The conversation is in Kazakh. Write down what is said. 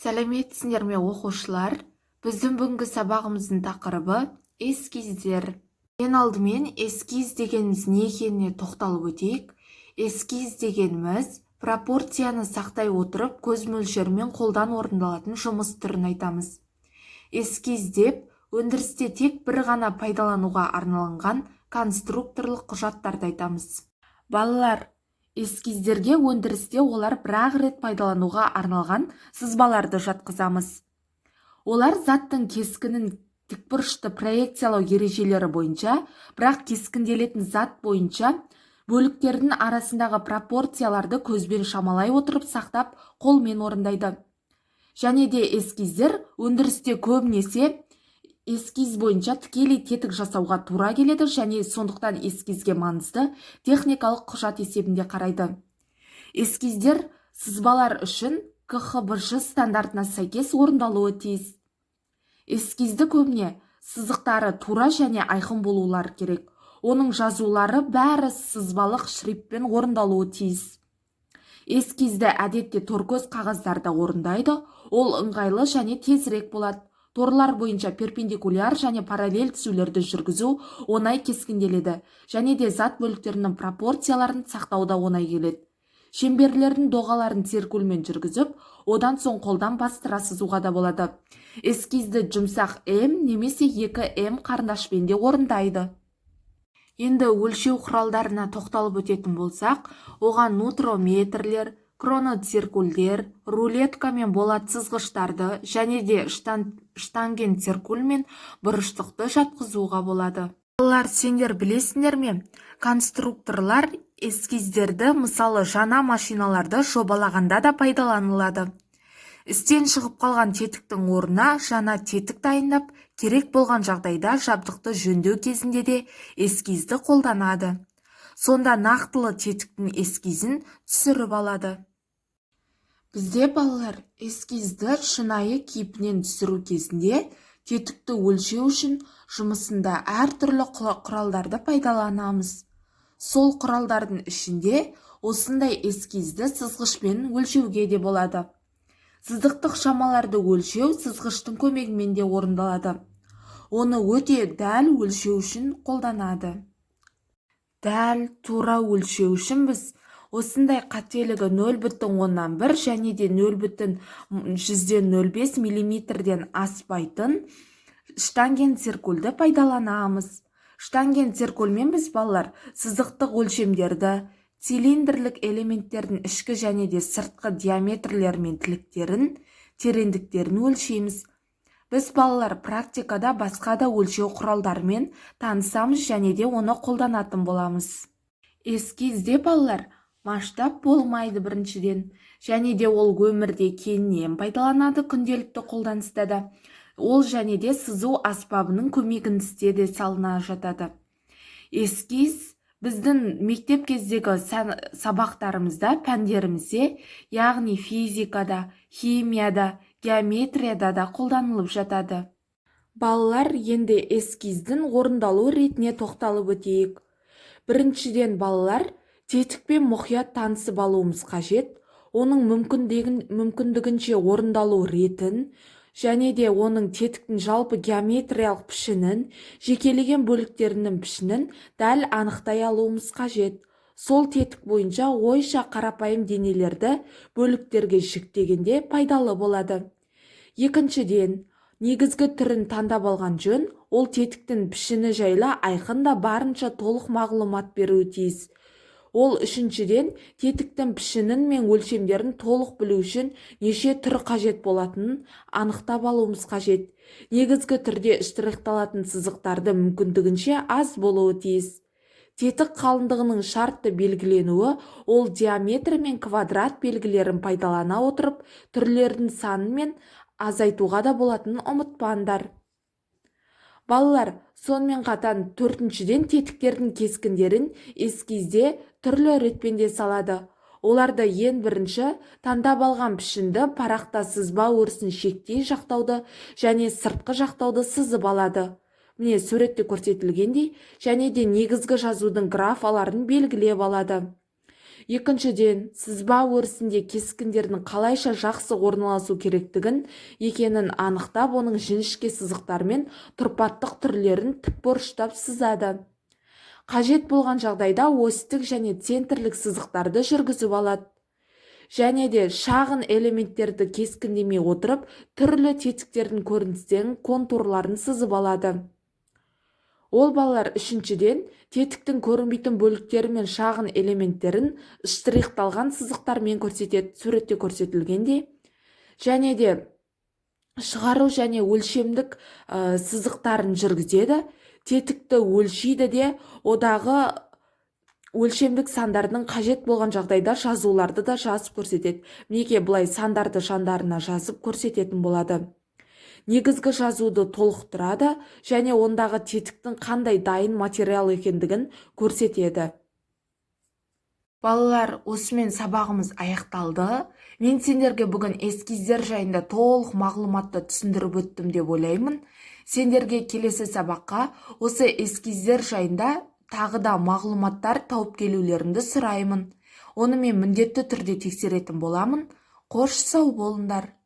Сәлеметсіңдер ме оқушылар? Біздің бүгінгі сабағымыздың тақырыбы эскиздер. Ең алдымен эскиз дегеніміз не екеніне тоқталып өтейік. Эскиз дегеніміз пропорцияны сақтай отырып көз мөлшерімен қолдан орындалатын жұмыс түрін айтамыз. Эскиз деп өндірісте тек бір ғана пайдалануға арналған конструкторлық құжаттарды айтамыз. Балалар, эскиздерге өндірісте олар бір-ақ рет пайдалануға арналған сызбаларды жатқызамыз. Олар заттың кескінін тікбұрышты проекциялау ережелері бойынша, бірақ кескінделетін зат бойынша бөліктердің арасындағы пропорцияларды көзбен шамалай отырып сақтап қолмен орындайды. Және де эскиздер өндірісте көбінесе эскиз бойынша тікелей тетік жасауға тура келеді, және сондықтан эскизге маңызды техникалық құжат есебінде қарайды. Эскиздер сызбалар үшін КХБЖ стандартына сәйкес орындалуы тиіс. Эскизді көбіне сызықтары тура және айқын болулар керек. Оның жазулары бәрі сызбалық шрифтпен орындалуы тиіс. Эскизді әдетте торкөз қағаздарда орындайды. Ол ыңғайлы және тезірек болады. Торлар бойынша перпендикуляр және параллель түзулерді жүргізу оңай кескінделеді, және де зат бөліктерінің пропорцияларын сақтауда оңай келеді. Шеңберлердің доғаларын циркульмен жүргізіп, одан соң қолдан бастыра сызуға да болады. Эскизді жұмсақ М немесе 2М қарындашпен де орындайды. Енді өлшеу құралдарына тоқталып өтетін болсақ, оған нутрометрлер, кроноциркульдер, рулетка мен болат сызғыштарды және де штангенциркуль мен бұрыштықты жатқызуға болады. Балалар, сендер білесіңдер ме? Конструкторлар эскиздерді мысалы жаңа машиналарды жобалағанда да пайдаланылады. Істен шығып қалған тетіктің орнына жаңа тетік дайындап, керек болған жағдайда жабдықты жөндеу кезінде де эскизді қолданады. Сонда нақтылы тетіктің эскизін түсіріп алады. Бізде балалар эскизді шынайы кейпінен түсіру кезінде тетікті өлшеу үшін жұмысында әртүрлі құралдарды пайдаланамыз. Сол құралдардың ішінде осындай эскизді сызғышпен өлшеуге де болады. Сызықтық шамаларды өлшеу сызғыштың көмегімен де орындалады. Оны өте дәл өлшеу үшін қолданады. Дәл, тура өлшеу үшін біз осындай қателігі 0,1 және де 0,05 мм аспайтын штангенциркульді пайдаланамыз. Штангенциркульмен біз балалар сызықтық өлшемдерді, цилиндрлік элементтердің ішкі және де сыртқы диаметрлер мен тіліктерін, тереңдіктерін өлшейміз. Біз балалар практикада басқа да өлшеу құралдарымен танысамыз және де оны қолданатын боламыз. Эскизде балалар масштаб болмайды біріншіден, және де ол өмірде кеңінен пайдаланады күнделікті қолданыста да. Ол және де сызу аспабының көмегінсінде де салына жатады. Эскиз біздің мектеп кездегі сабақтарымызда, пәндерімізде, яғни физикада, химияда, геометрияда да қолданылып жатады. Балалар, енді эскиздің орындалу ретіне тоқталып өтейік. Біріншіден балалар, тетікпен мұқият танысып алуымыз қажет. Оның мүмкіндігінше орындалу ретін, және де оның тетіктің жалпы геометриялық пішінін, жекелеген бөліктерінің пішінін дәл анықтай алуымыз қажет. Сол тетік бойынша ойша қарапайым денелерді бөліктерге жіктегенде пайдалы болады. Екіншіден, негізгі түрін таңдап алған жөн, ол тетіктің пішіні жайлы айқында барынша толық мағлұмат беруі тиіс. Ол үшіншіден, тетіктің пішінін мен өлшемдерін толық білу үшін неше түрі қажет болатынын анықтап алуымыз қажет. Негізгі түрде штрихталатын сызықтарды мүмкіндігінше аз болуы тиіс. Тетік қалыңдығының шартты белгіленуі, ол диаметр мен квадрат белгілерін пайдалана отырып, түрлердің санын мен азайтуға да болатынын ұмытпаңдар. Балалар, сонымен қатар төртіншіден тетіктердің кескіндерін эскизде түрлі ретпен де салады. Оларды ең бірінші таңдап алған пішінді парақта сызба өрісін шектей жақтауды және сыртқы жақтауды сызып алады. Міне суретте көрсетілгендей, және де негізгі жазудың графаларын белгілеп алады. Екіншіден, сызба өрісінде кескіндердің қалайша жақсы орналасу керектігін екенін анықтап, оның жіңішке сызықтар мен тұрпаттық түрлерін тікбұрыштап сызады. Қажет болған жағдайда осьтік және центрлік сызықтарды жүргізіп алады. Және де шағын элементтерді кескіндемей отырып, түрлі тетіктердің көріністерін контурларын сызып алады. Ол балалар үшіншіден, тетіктің көрінбейтін бөліктері мен шағын элементтерін штрихталған сызықтармен көрсетеді, суретте көрсетілгендей. Және де шығару және өлшемдік сызықтарын жүргізеді. Тетікті өлшейді де, одағы өлшемдік сандардың қажет болған жағдайда жазуларды да жазып көрсетеді. Мінекей бұлай сандарды жандарына жазып көрсететін болады. Негізгі жазуды толықтырады және ондағы тетіктің қандай дайын материал екендігін көрсетеді. Балалар, осымен сабағымыз аяқталды. Мен сендерге бүгін эскиздер жайында толық мағлұматты түсіндіріп өттім деп ойлаймын. Сендерге келесі сабаққа осы эскиздер жайында тағы да мағлұматтар тауып келулеріңді сұраймын. Оны мен міндетті түрде тексеретін боламын. Қош сау болыңдар.